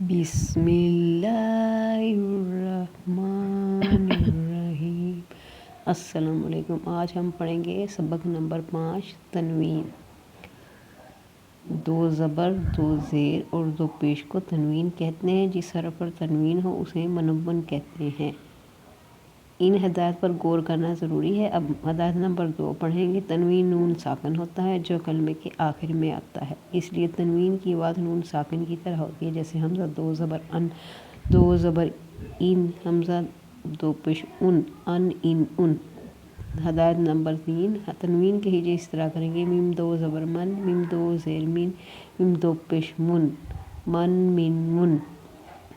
بسم اللہ الرحمن الرحیم۔ السلام علیکم۔ آج ہم پڑھیں گے سبق نمبر 5 تنوین۔ دو زبر، دو زیر اور دو پیش کو تنوین کہتے ہیں۔ جس حرف پر تنوین ہو اسے منون کہتے ہیں۔ ان ہدایات پر غور کرنا ضروری ہے۔ اب ہدایت نمبر 2 پڑھیں گے۔ تنوین نون ساکن ہوتا ہے جو کلمے کے آخر میں آتا ہے، اس لیے تنوین کی آواز نون ساکن کی طرح ہوتی ہے، جیسے حمزہ دو زبر ان، دو زبر ان، حمزہ دو پیش ان، ان ان۔ ہدایت نمبر 3 تنوین کے ہجے اس طرح کریں گے۔ میم دو زبر من، میم دو زیر مین، میم دو پیش من، من من من۔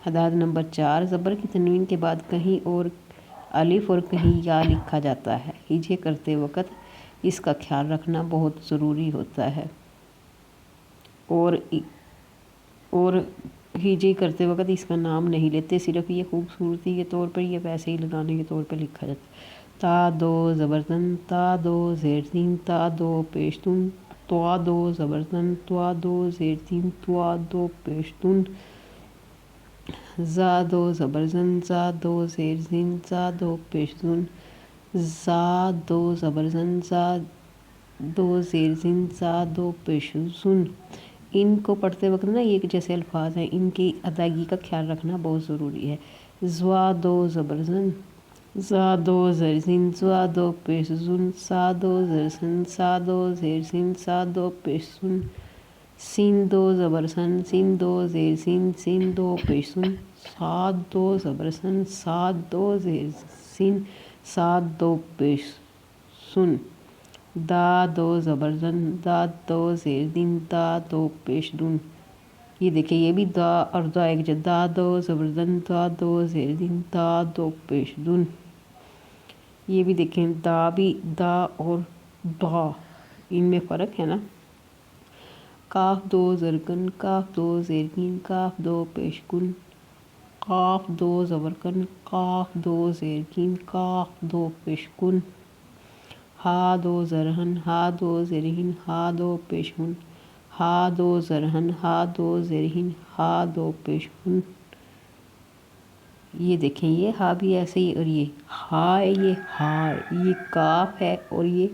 ہدایت نمبر 4 زبر کی تنوین کے بعد کہیں اور الف اور کہیں یا لکھا جاتا ہے، ہجے کرتے وقت اس کا خیال رکھنا بہت ضروری ہوتا ہے، اور ہجے کرتے وقت اس کا نام نہیں لیتے، صرف یہ خوبصورتی کے طور پر یا ویسے ہی لگانے کے طور پر لکھا جاتا ہے۔ تا دو زبر تن، تا دو زیر تین، تا دو پیش تن، توا دو زبر تن، توا دو زیر تین، توا دو پیش تن۔ زا دو زبر زن، زا دو زیر زین، زا دو پیش زن، زا دو زبر زن، زا دو زیر زین، زا دو پیش زن۔ ان کو پڑھتے وقت نا ایک جیسے الفاظ ہیں، ان کی ادائیگی کا خیال رکھنا بہت ضروری ہے۔ زوا دو زبر زن، زا دو زیر زین، زا دو پیش زن، سا دو زیر سن، سا دو زیر سین، سا دو پیش سن۔ سین دو زبر سن، سین دو زیر سین، سین دو پیش سن۔ صاد دو زبر سن، صاد دو زیر سین، صاد دو پیش سن۔ دا دو زبر زن، دا دو زیر دین، دا دو پیش دن۔ یہ دیکھیں، یہ بھی دا اور دا ایک جگہ، دا دو زبر زن، دا دو زیر دین، دا دو پیش دن۔ یہ بھی دیکھیں، دا بھی دا اور دا ان میں فرق ہے نا۔ کاف دو زرکن، کاف دو زیر کین، کاف دو پیش کن، قاف دو زبر کن، قاف دو زیر کین، قاف دو پیش کن۔ ہا دو زرہن، ہا دو زرہن، ہا دو پیش ہن، ہا دو زرہن، ہا دو زرہن، ہا دو پیش ہن۔ یہ دیکھیں، یہ ہا بھی ایسے ہی، اور یہ ہا ہے، یہ ہا ہے، یہ کاف ہے اور یہ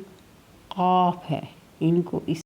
قاف ہے، ان کو اس